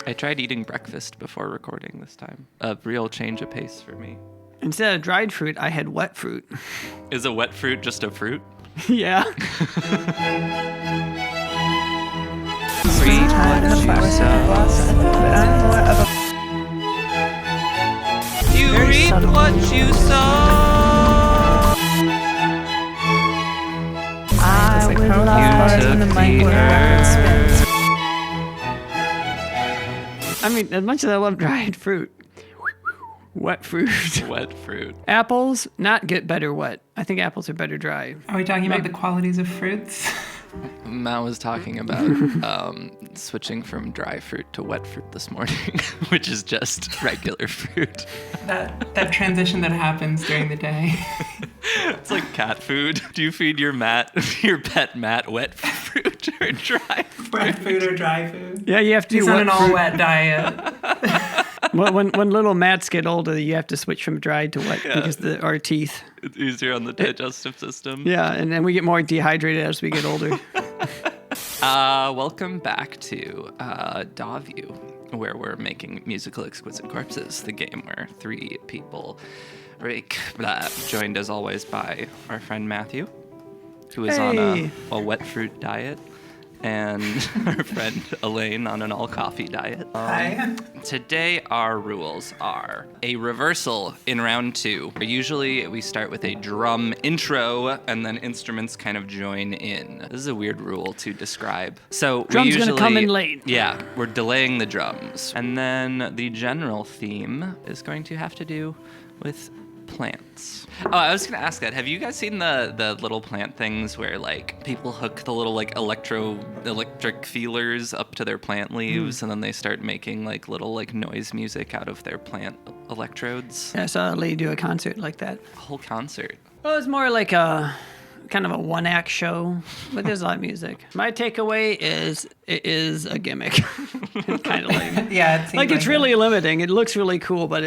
I tried eating breakfast before recording this time. A real change of pace for me. Instead of dried fruit, I had wet fruit. Is a wet fruit just a fruit? Yeah. Reap what you sow. You reap what you sow. I would love took in the the microwave and spins. I mean, as much as I love dried fruit, wet fruit. Wet fruit. Apples, not get better wet. I think apples are better dry. Are we talking about the qualities of fruits? Matt was talking about switching from dry fruit to wet fruit this morning, which is just regular fruit. That transition that happens during the day. It's like cat food. Do you feed your pet Matt wet fruit or dry fruit? Wet food or dry food? Yeah, you have to He's do on wet an fruit. all-wet diet. When little Mats get older, you have to switch from dried to wet because our teeth. It's easier on the digestive system. Yeah, and then we get more dehydrated as we get older. Welcome back to Dawview, where we're making musical exquisite corpses, the game where three people rake blah, joined as always by our friend Matthew, who is on a wet fruit diet, and our friend Elaine on an all coffee diet. Hi. Today our rules are a reversal in round 2. Usually we start with a drum intro and then instruments kind of join in. This is a weird rule to describe. So Drums gonna come in late. Yeah, we're delaying the drums. And then the general theme is going to have to do with plants. Oh, I was gonna ask that. Have you guys seen the little plant things where like people hook the little like electric feelers up to their plant leaves and then they start making like little like noise music out of their plant electrodes? I saw a lady do a concert like that. A whole concert. Well, it's more like a kind of a one-act show, but there's a lot of music. My takeaway is it is a gimmick. It's kind of lame. Yeah, it seems Like it's that. really limiting. It looks really cool, but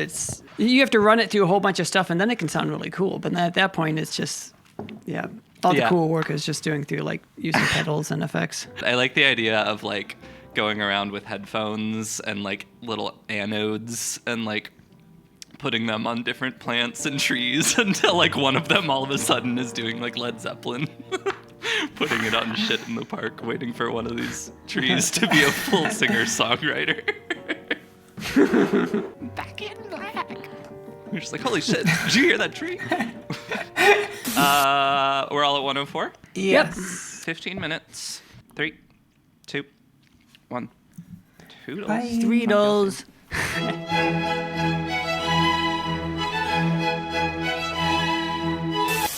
you have to run it through a whole bunch of stuff, and then it can sound really cool. But then at that point, it's just all the cool work is just doing through like using pedals and effects. I like the idea of like going around with headphones and like little anodes and like putting them on different plants and trees until like one of them all of a sudden is doing like Led Zeppelin. Putting it on shit in the park, waiting for one of these trees to be a full singer-songwriter. Back in black. You're just like, holy shit, did you hear that tree? We're all at 104? Yes. 15 minutes. 3, 2, 1. Toodles. Bye. Tweedles.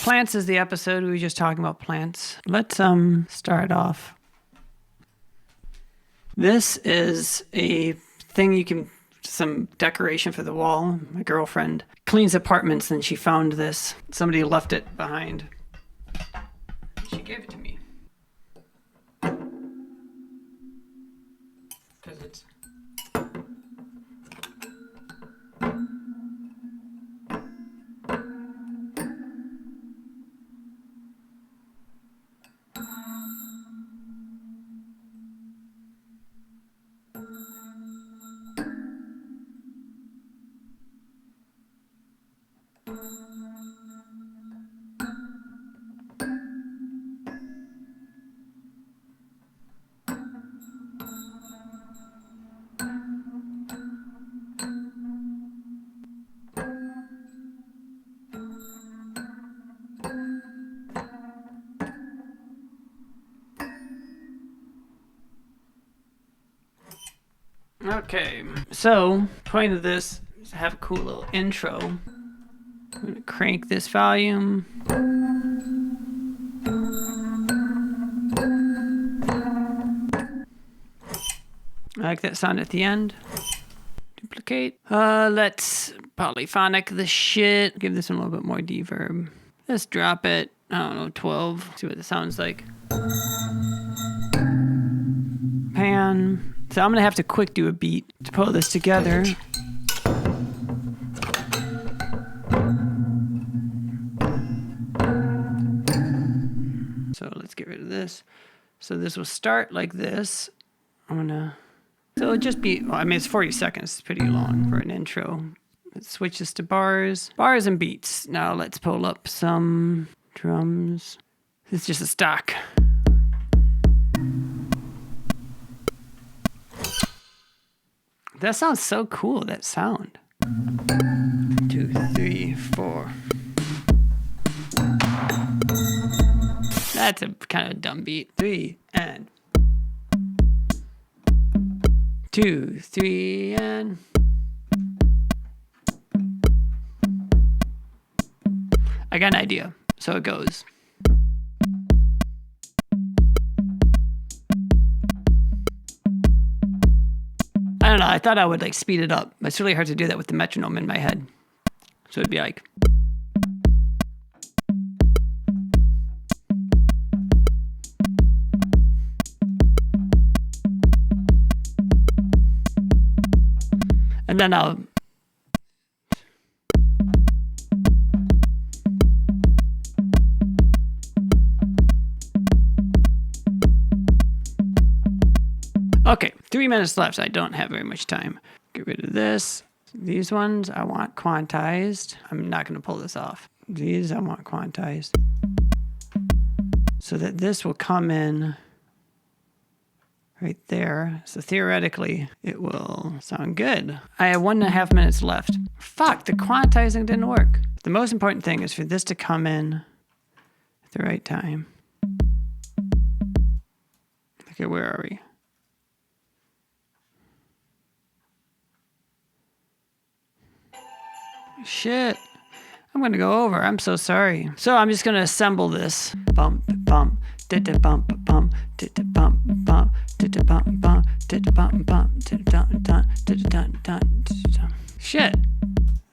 Plants is the episode. We were just talking about plants. Let's start off. This is a thing some decoration for the wall. My girlfriend cleans apartments and she found this. Somebody left it behind. She gave it to me. Because it's... Okay, so point of this is to have a cool little intro. I'm gonna crank this volume. I like that sound at the end. Duplicate. Let's polyphonic the shit. Give this one a little bit more reverb. Let's drop it, I don't know, 12. See what it sounds like. Pan. So I'm gonna have to quick do a beat to pull this together. So let's get rid of this. So this will start like this. I'm gonna So it'll just be, well, I mean, it's 40 seconds. It's pretty long for an intro. It switches to bars. Bars and beats. Now let's pull up some drums. It's just a stock. That sounds so cool, that sound. 2, 3, 4. That's a kind of dumb beat. 3 and 2, 3 and. I got an idea. So it goes. I don't know. I thought I would like speed it up. It's really hard to do that with the metronome in my head. So it'd be like. And then I'll. Okay, 3 minutes left. I don't have very much time. Get rid of this. These ones I want quantized. I'm not going to pull this off. These I want quantized. So that this will come in right there. So theoretically, it will sound good. I have 1.5 minutes left. Fuck, the quantizing didn't work. The most important thing is for this to come in at the right time. Okay, where are we? Shit. I'm going to go over. I'm so sorry. So I'm just going to assemble this. Bump, bump, did bump, bump, did bump, bump, did bump, bump, did bump, bump, did dun dun, did dun dun. Shit.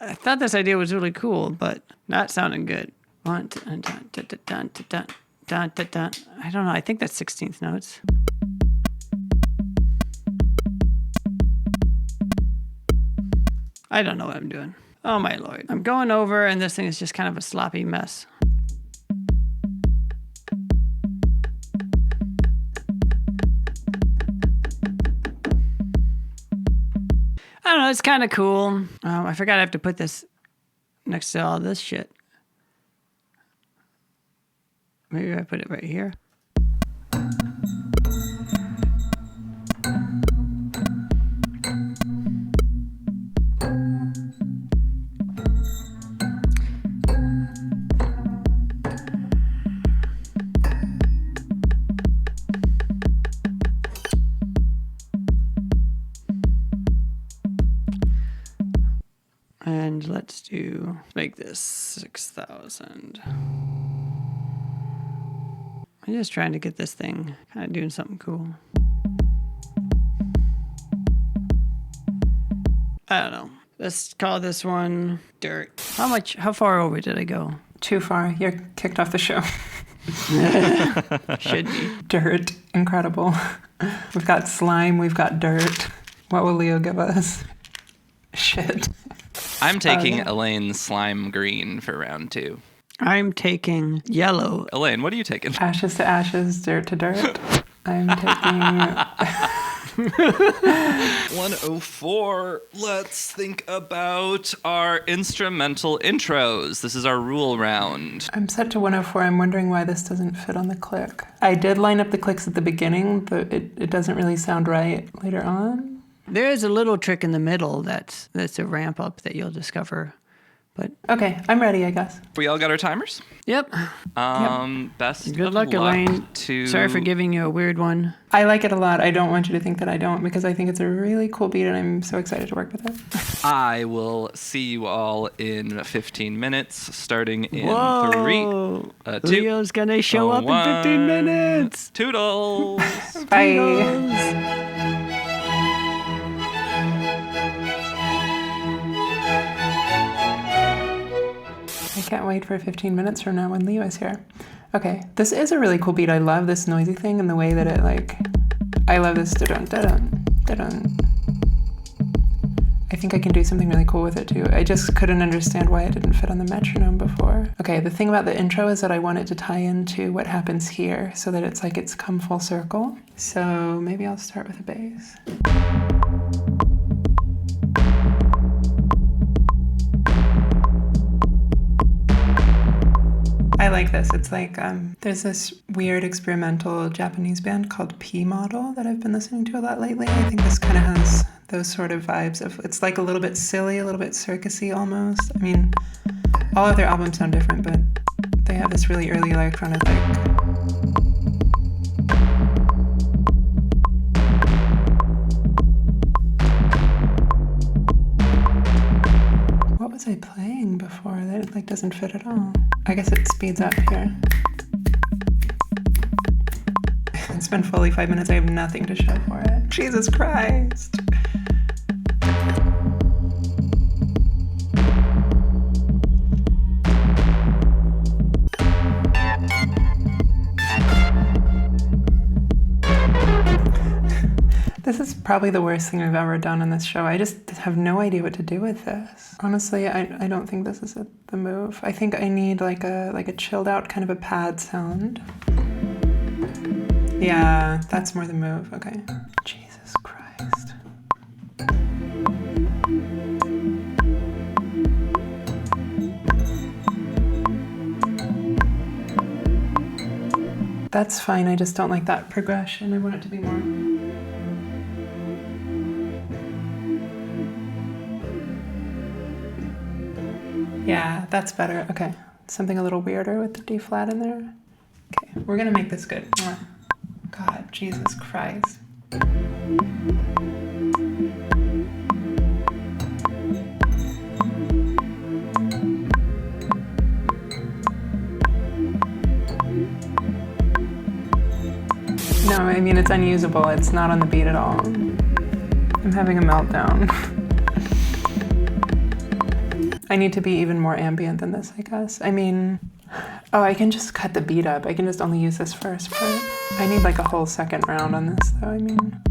I thought this idea was really cool, but not sounding good. 1 dun dun dun dun dun dun dun dun. I don't know. I think that's 16th notes. I don't know what I'm doing. Oh my lord. I'm going over and this thing is just kind of a sloppy mess. I don't know, it's kind of cool. I forgot I have to put this next to all this shit. Maybe I put it right here. And let's make this 6,000. I'm just trying to get this thing kind of doing something cool. I don't know. Let's call this one Dirt. How far over did I go? Too far. You're kicked off the show. Should be. Dirt. Incredible. We've got slime. We've got dirt. What will Leo give us? Shit. I'm taking Elaine's slime green for round 2. I'm taking yellow. Elaine, what are you taking? Ashes to ashes, dirt to dirt. I'm taking 104. Let's think about our instrumental intros. This is our rule round. I'm set to 104. I'm wondering why this doesn't fit on the click. I did line up the clicks at the beginning, but it doesn't really sound right later on. There is a little trick in the middle that's a ramp up that you'll discover. But okay, I'm ready, I guess. We all got our timers? Yep. Best Good luck, Elaine. Sorry for giving you a weird one. I like it a lot. I don't want you to think that I don't, because I think it's a really cool beat and I'm so excited to work with it. I will see you all in 15 minutes, starting in Whoa. 3, 2, Leo's gonna show up in 15 minutes. Toodles. Bye. Toodles. I can't wait for 15 minutes from now when Leo is here. Okay, this is a really cool beat. I love this noisy thing and the way that it I love this da-dun, da-dun, da-dun. I think I can do something really cool with it too. I just couldn't understand why it didn't fit on the metronome before. Okay, the thing about the intro is that I want it to tie into what happens here so that it's come full circle. So maybe I'll start with a bass. like this. It's like there's this weird experimental Japanese band called P Model that I've been listening to a lot lately. I think this kind of has those sort of vibes of, it's like a little bit silly, a little bit circusy almost. I mean, all of their albums sound different, but they have this really early electronic What was I playing before that like doesn't fit at all? I guess it speeds up here. It's been fully 5 minutes. I have nothing to show for it. Jesus Christ. This is probably the worst thing I've ever done in this show. I just have no idea what to do with this. Honestly, I don't think this is the move. I think I need like a chilled out kind of a pad sound. Yeah, that's more the move. Okay. Jesus Christ. That's fine. I just don't like that progression. I want it to be more. Yeah, that's better. Okay. Something a little weirder with the D flat in there. Okay, we're gonna make this good. God, Jesus Christ. No, I mean, it's unusable. It's not on the beat at all. I'm having a meltdown. I need to be even more ambient than this, I guess. I mean, oh, I can just cut the beat up. I can just only use this first part. I need like a whole second round on this, though, I mean.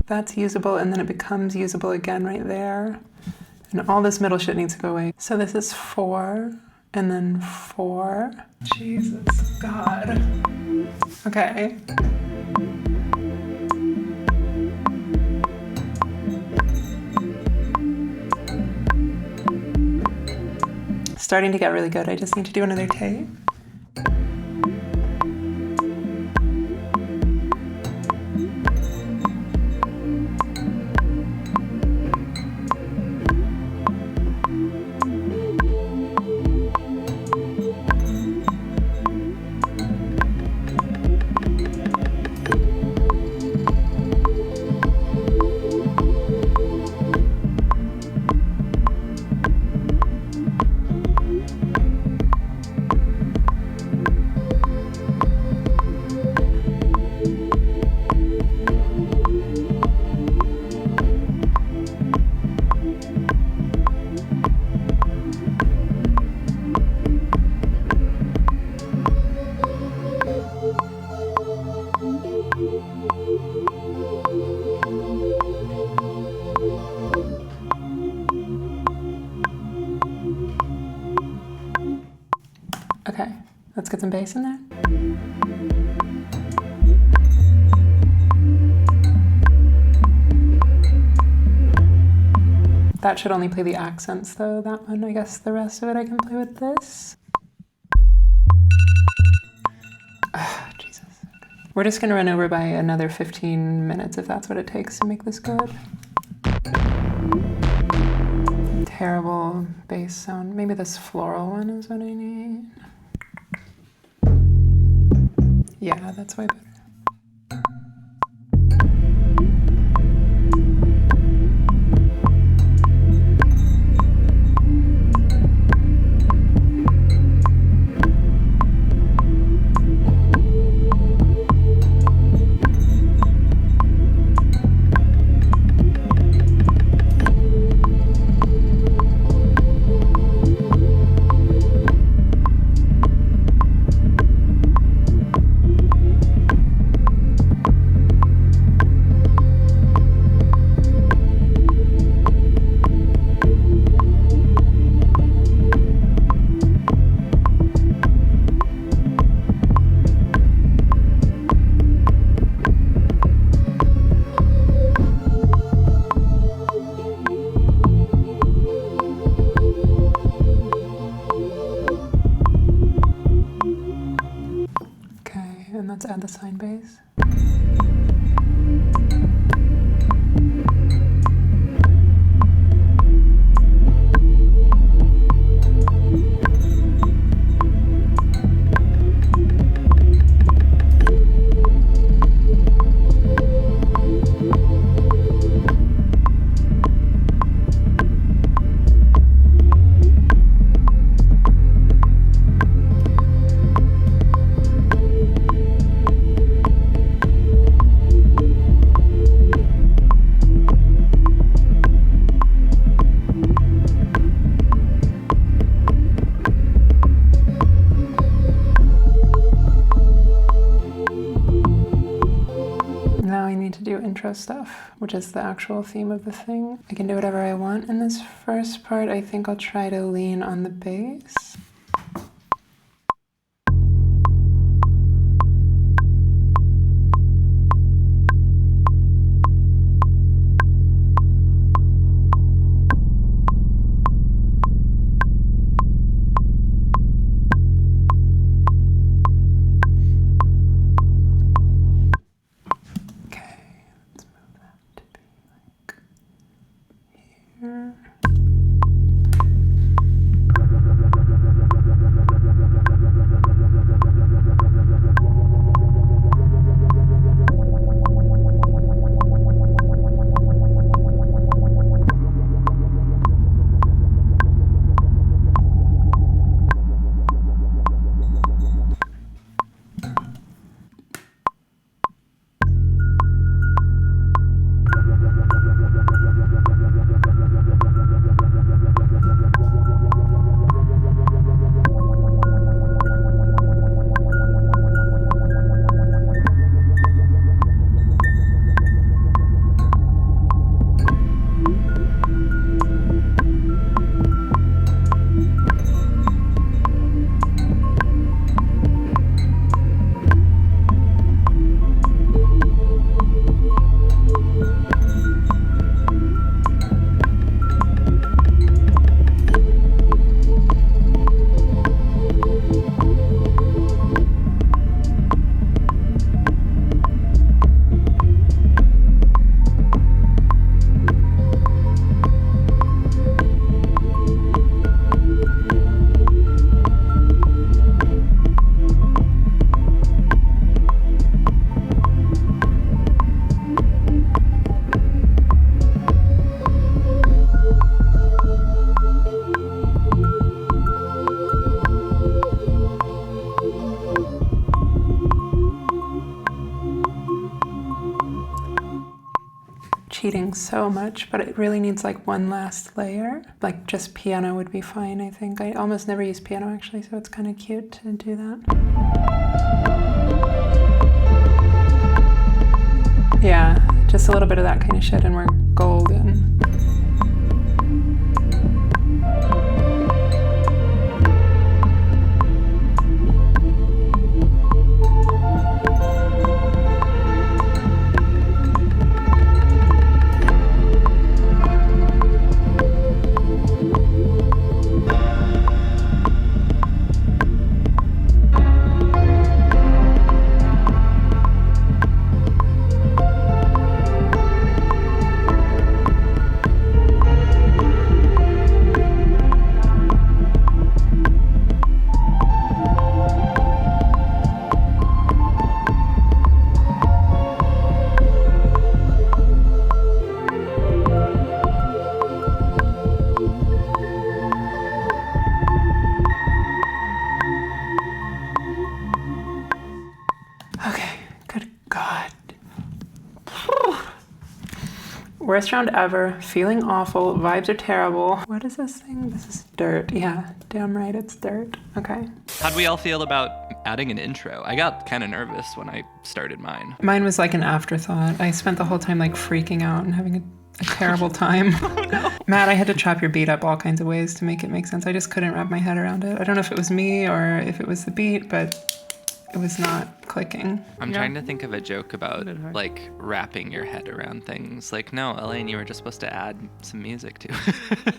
That's usable, and then it becomes usable again right there. And all this middle shit needs to go away. So this is 4, and then 4. Jesus, God. Okay. Starting to get really good. I just need to do another take. Okay, let's get some bass in there. That should only play the accents though, that one. I guess the rest of it I can play with this. Jesus. We're just gonna run over by another 15 minutes if that's what it takes to make this good. Terrible bass sound. Maybe this floral one is what I need. Yeah, that's way better. let's add the sine bass. Intro stuff, which is the actual theme of the thing. I can do whatever I want in this first part. I think I'll try to lean on the bass. Cheating so much, but it really needs like one last layer. Like just piano would be fine, I think. I almost never use piano actually, so it's kind of cute to do that. Yeah, just a little bit of that kind of shit and we're golden. Worst round ever, feeling awful, vibes are terrible. What is this thing? This is dirt. Yeah, damn right, it's dirt. Okay. How'd we all feel about adding an intro? I got kind of nervous when I started mine. Mine was like an afterthought. I spent the whole time like freaking out and having a terrible time. Oh no. Matt, I had to chop your beat up all kinds of ways to make it make sense. I just couldn't wrap my head around it. I don't know if it was me or if it was the beat, but it was not clicking. I'm Yeah. trying to think of a joke about Bit hard. like wrapping your head around things. Like, no, Elaine, you were just supposed to add some music to it.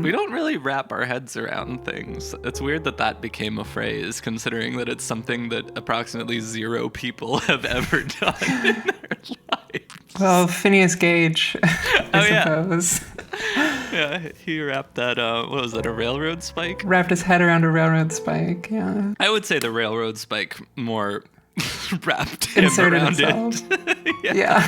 We don't really wrap our heads around things. It's weird that that became a phrase, considering that it's something that approximately 0 people have ever done in their lives. Well, Phineas Gage, I suppose. Yeah, he wrapped that, what was that, a railroad spike? Wrapped his head around a railroad spike, yeah. I would say the railroad spike more wrapped him Inserted around himself. it. Yeah.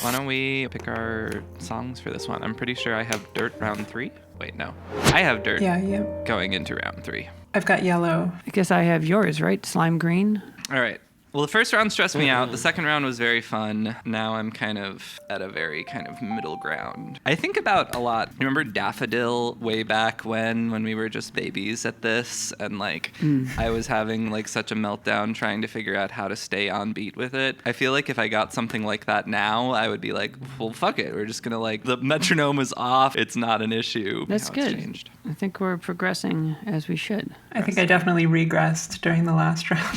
Why don't we pick our songs for this one? I'm pretty sure I have Dirt round 3. Wait, no. I have Dirt Yeah. going into round 3. I've got yellow. I guess I have yours, right? Slime green. All right. Well, the first round stressed me out. The second round was very fun. Now I'm kind of at a very kind of middle ground. I think about a lot. You remember Daffodil way back when we were just babies at this? And like, I was having like such a meltdown trying to figure out how to stay on beat with it. I feel like if I got something like that now, I would be like, well, fuck it. We're just going to like, the metronome is off. It's not an issue. That's How it's good. changed. I think we're progressing as we should. I think I definitely regressed during the last round.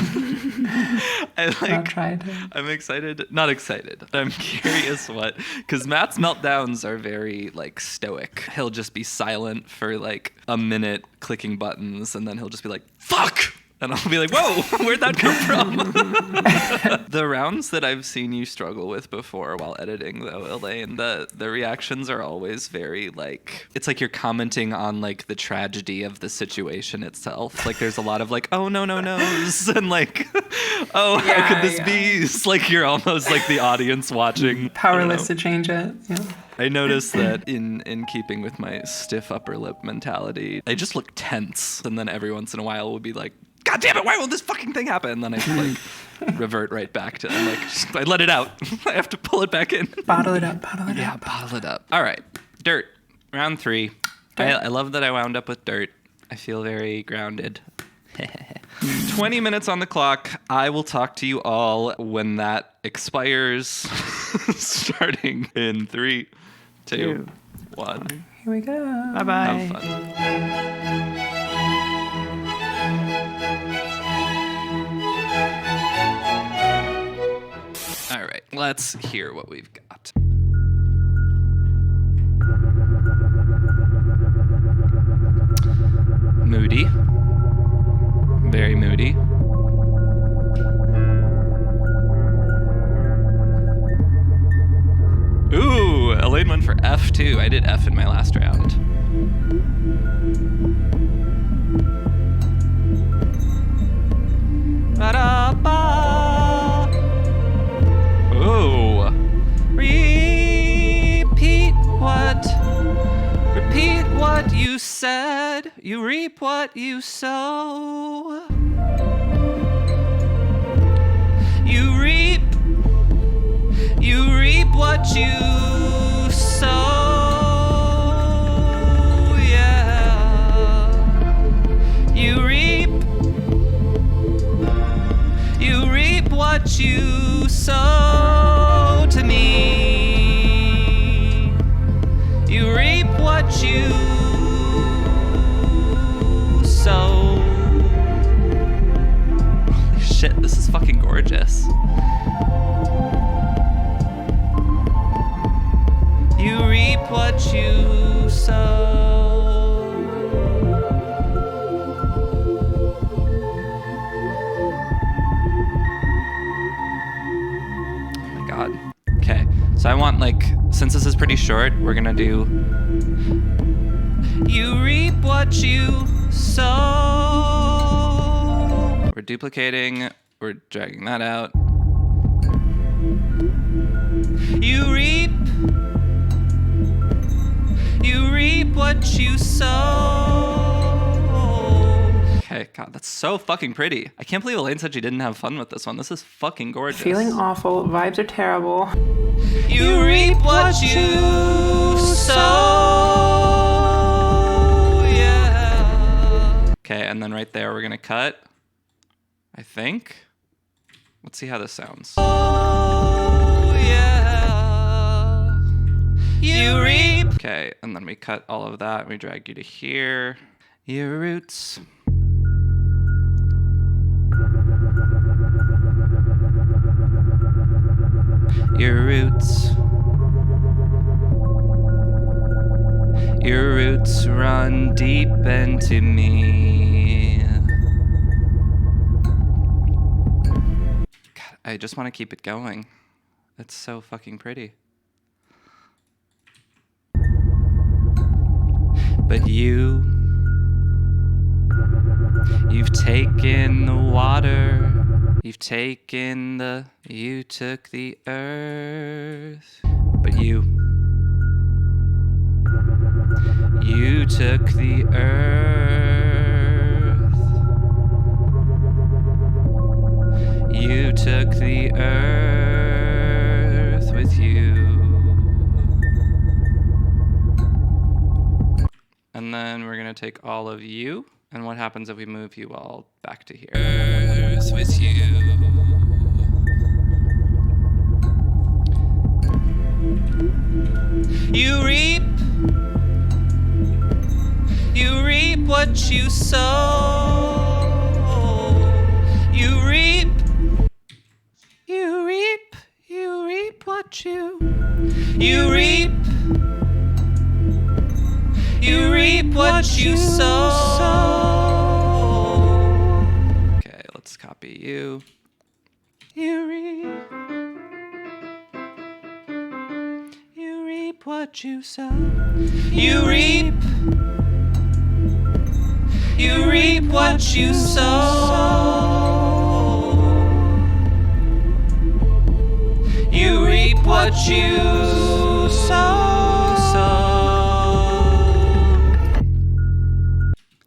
I'll try to. I'm excited. Not excited. I'm curious what, because Matt's meltdowns are very like stoic. He'll just be silent for like a minute clicking buttons, and then he'll just be like, fuck! And I'll be like, whoa, where'd that come from? The rounds that I've seen you struggle with before while editing, though, Elaine, the reactions are always very, like, it's like you're commenting on, like, the tragedy of the situation itself. Like, there's a lot of, like, oh, no, no's, and, like, oh, how could this be? It's like you're almost like the audience watching. Powerless to change it. Yeah. I noticed that in keeping with my stiff upper lip mentality, I just look tense, and then every once in a while will be like, God damn it, why won't this fucking thing happen? And then I like revert right back to, I'm like, I let it out. I have to pull it back in. Bottle it up, bottle it Yeah, up. bottle it up. All right, Dirt, round 3. I love that I wound up with Dirt. I feel very grounded. 20 minutes on the clock. I will talk to you all when that expires, starting in 3, 2, 1. Here we go. Bye-bye. Have fun. All right, let's hear what we've got. Moody. Very moody. Ooh, Elaine went for F too. I did F in my last round. Ba-da-ba. Ooh. Repeat what you said. You reap what you sow. You reap what you sow. Yeah. You reap what you sow to me. You reap what you sow. Holy shit, this is fucking gorgeous. You reap what you sow. Oh my god. Okay, so I want, like, since this is pretty short, we're gonna do you reap what you sow. We're duplicating, we're dragging that out. You reap what you sow. Okay, God, that's so fucking pretty. I can't believe Elaine said she didn't have fun with this one. This is fucking gorgeous. Feeling awful. Vibes are terrible. You reap what you sow. Yeah. Okay, and then right there we're gonna cut. I think. Let's see how this sounds. Oh, yeah. You reap. Okay, and then we cut all of that and we drag you to here. Your roots. Your roots. Your roots run deep into me. God, I just want to keep it going. It's so fucking pretty. But you've taken the water. You took the earth. But you took the earth. You took the earth with you. And then we're gonna take all of you. And what happens if we move you all back to here? Earth with you. You reap what you sow. You reap what you reap. You reap what you sow. Okay, let's copy you. You reap what you sow. You reap what you sow. You reap what you sow.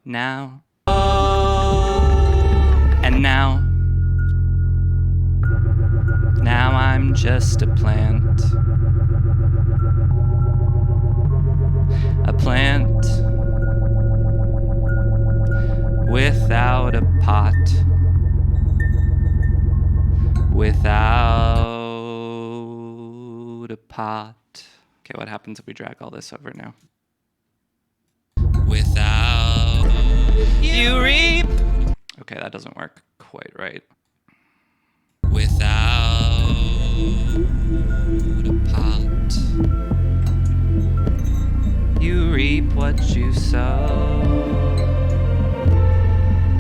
Now and now I'm just a plant. A plant without a pot. Without a pot. Okay, what happens if we drag all this over now? Without you reap. Okay, that doesn't work quite right. Without a pot. You reap what you sow.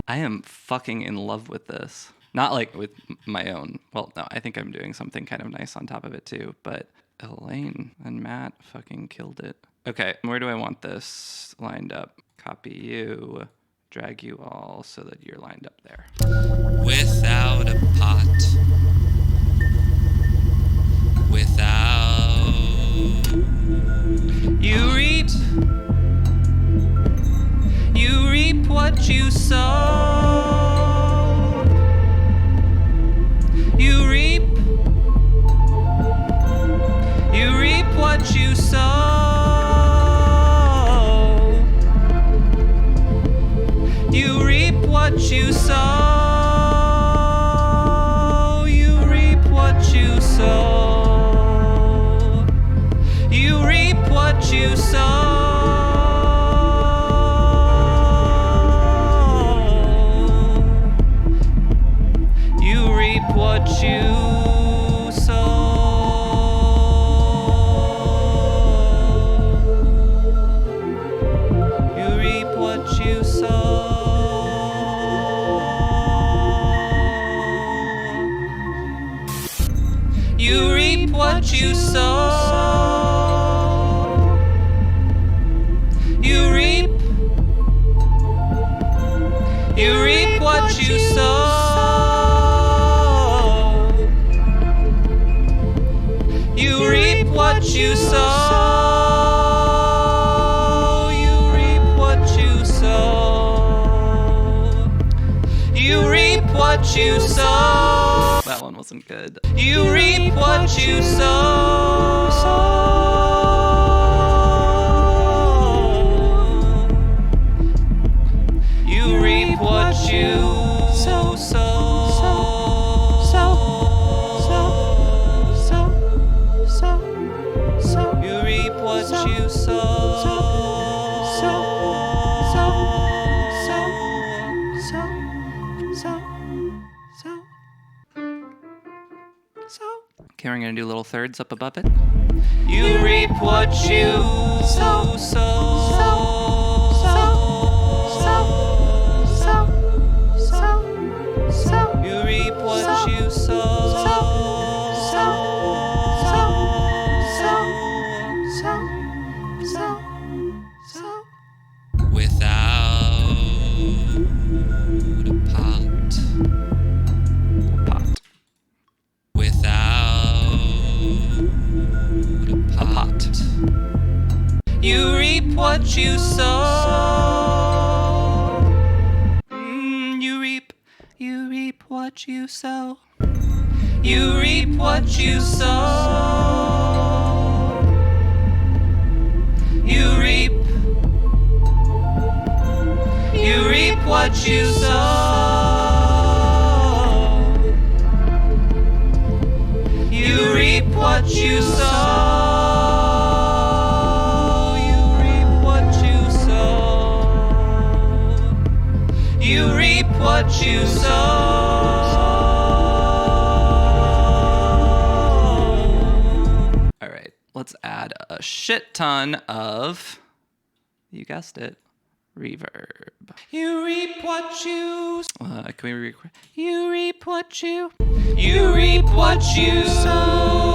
I am fucking in love with this. Not like with my own. Well, no, I think I'm doing something kind of nice on top of it too. But Elaine and Matt fucking killed it. Okay, where do I want this lined up? Copy you, drag you all so that you're lined up there. Without a pot. Without. You reap. You reap what you sow. You reap what you sow. You reap what you sow. You reap what you sow. You reap what you sow. You reap what you sow. You reap what you sow. You reap what you sow. You reap what you sow. You reap what you sow. You reap what you sow. You reap what you sow. That one wasn't good. You reap what you sow. You reap what you sow. You reap what you sow. Carrying gonna do little thirds up above it. You reap what you sow. You reap what you sow. Without a pot. Without a pot. You reap what you sow. You reap what you sow. You reap what you sow. You reap what you sow. You reap what you sow. You reap what you sow. You reap what you sow. All right, let's add a shit ton of, you guessed it, reverb. You reap what you. Can we record? You reap what you. You reap what you sow.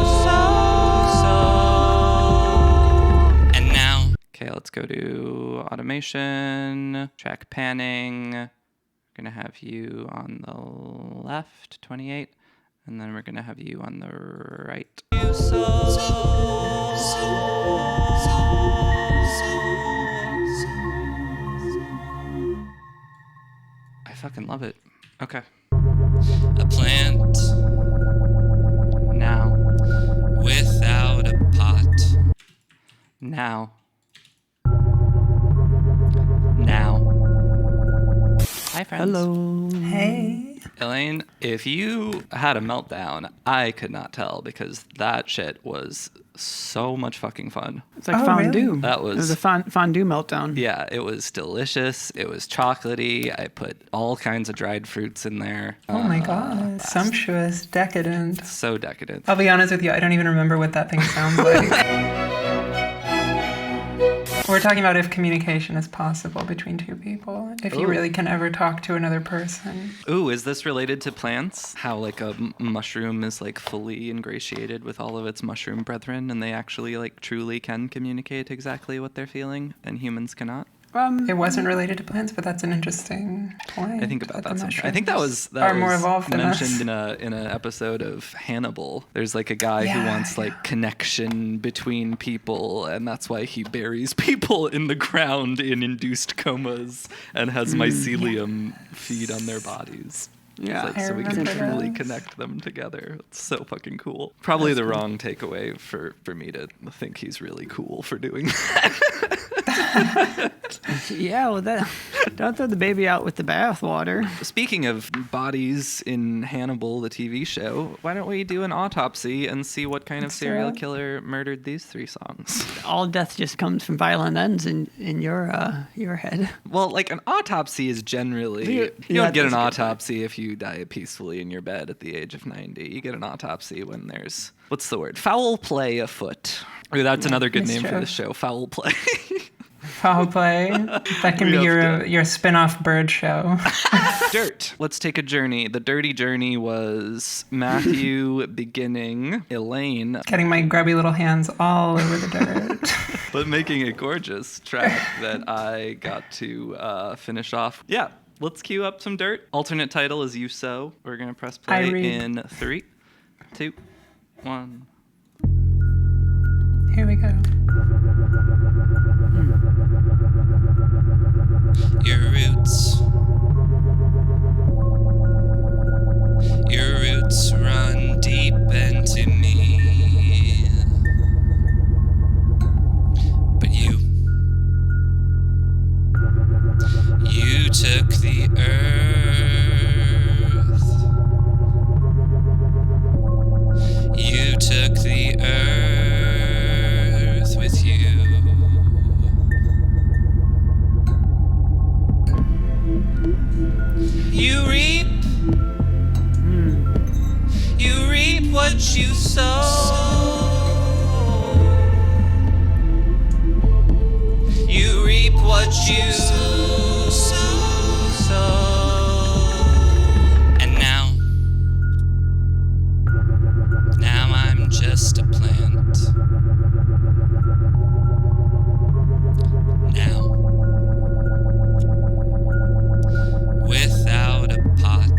And now. Okay, let's go to automation, track panning. We're gonna have you on the left, 28, and then we're gonna have you on the right. You I fucking love it. Okay. A plant. Now. Without a pot. Now. Hi, friends. Hello. Hey. Elaine, if you had a meltdown, I could not tell because that shit was so much fucking fun. It's like Oh, fondue. really? That It was was, a fondue meltdown. yeah, it was delicious. It was chocolatey. I put all kinds of dried fruits in there. Oh my god. Sumptuous, decadent. So decadent. I'll be honest with you, I don't even remember what that thing sounds like. We're talking about if communication is possible between two people. If you Ooh. really can ever talk to another person. Ooh, is this related to plants? How like a mushroom is like fully ingratiated with all of its mushroom brethren and they actually like truly can communicate exactly what they're feeling and humans cannot? It wasn't related to plants, but that's an interesting point. I think about the that sometimes. I think that was more evolved than us. mentioned in a episode of Hannibal. There's like a guy who wants like connection between people, and that's why he buries people in the ground in induced comas and has mycelium feed on their bodies. Yeah. It's like, so we can remember truly those. connect them together. It's so fucking cool. Probably the wrong takeaway for me to think he's really cool for doing that. Yeah, well, don't throw the baby out with the bathwater. Speaking of bodies in Hannibal, the TV show, why don't we do an autopsy and see what kind of Let's do serial it. killer murdered these three songs? All death just comes from violent ends in your head. Well, like an autopsy is generally, you Yeah, don't get an that's a good autopsy if you die peacefully in your bed at the age of 90. You get an autopsy when there's, what's the word? Foul play afoot. Ooh, that's another good name for mischief. this show, Foul Play. Foul play. That can We be have your spin-off bird show. Dirt. Let's take a journey. The dirty journey was Matthew beginning, Elaine, Getting my grubby little hands all over the dirt. but making a gorgeous track that I got to finish off. Yeah, let's cue up some dirt. Alternate title is You Sow. We're going to press play in 3, 2, 1. Here we go. Your roots run deep into me. But you took the earth. You took the earth with you. You reap what you sow. what you sow. And now I'm just a plant. Now, without a pot,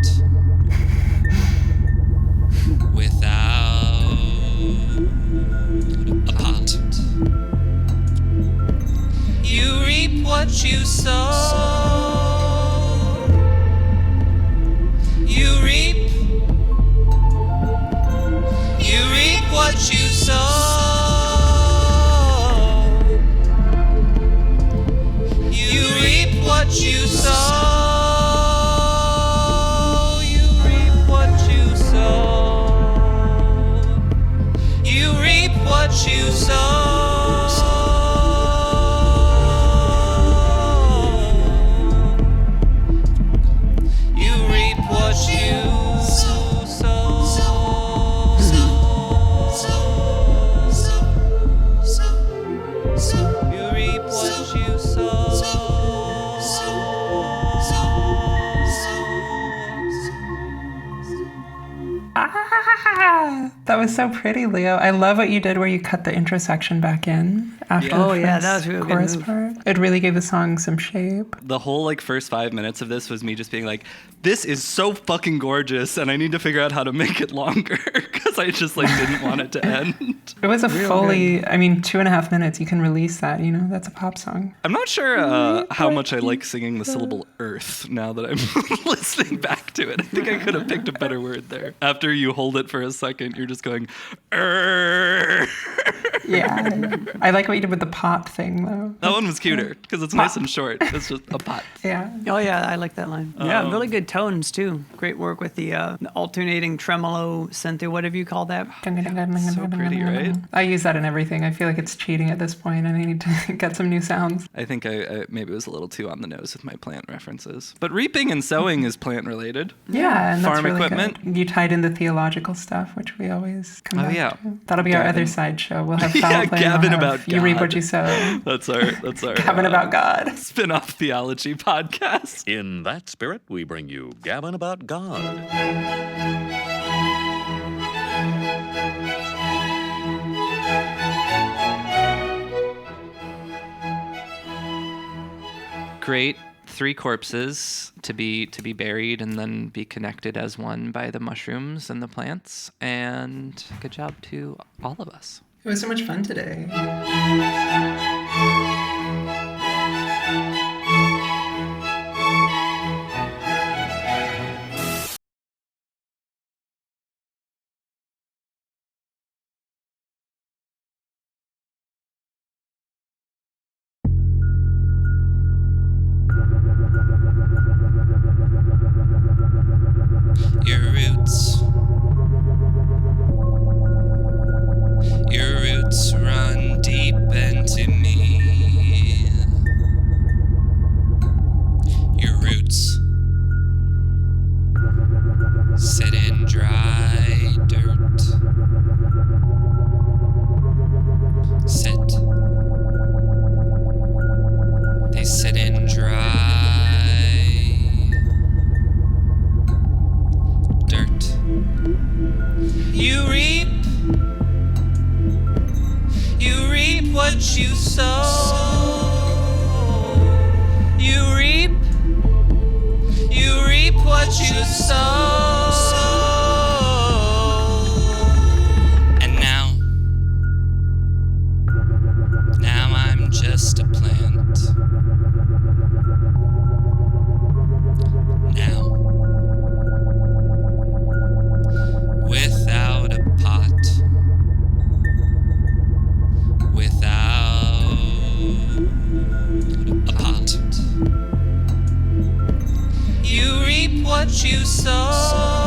without a pot, you reap what you sow. You reap what you sow. You reap what you sow. You reap what you sow. You reap what you sow. You reap what you You reap what you sow. Ah, that was so pretty, Leo. I love what you did where you cut the intro section back in after Yeah. the Oh, yeah, first that was a real good chorus move. part. It really gave the song some shape. The whole first 5 minutes of this was me just being like, this is so fucking gorgeous and I need to figure out how to make it longer because I just didn't want it to end. It was a Real fully, 2.5 minutes. You can release that, that's a pop song. I'm not sure how much I like singing the syllable earth now that I'm listening back to it. I think I could have picked a better word there. After you hold it for a second, you're just going, "Err." Yeah. I like what you did with the pot thing, though. That one was cuter because it's nice and short. It's just a pot. Yeah. Oh yeah, I like that line. Yeah, really good tones too. Great work with the alternating tremolo, synth, or whatever you call that. So pretty, right? I use that in everything. I feel like it's cheating at this point, and I need to get some new sounds. I think I maybe was a little too on the nose with my plant references. But reaping and sowing is plant related. Yeah, and that's Farm really equipment. good. You tied in the theological stuff, which we always come back yeah. to. That'll be our Gavin. other side show. We'll have Yeah, foul play. Gavin We'll have about You reap God. what you sow. That's our Gavin about God. spin-off theology podcast. In that spirit, we bring you Gavin About God. Great 3 corpses to be buried and then be connected as one by the mushrooms and the plants. And good job to all of us. It was so much fun today. Your roots run deep into me. Your roots sit in dry dirt. Sit. They sit in dry dirt. You reap what you sow. You reap what you sow. And now I'm just a plant. Now, without a pot. Without a pot. You reap what you sow.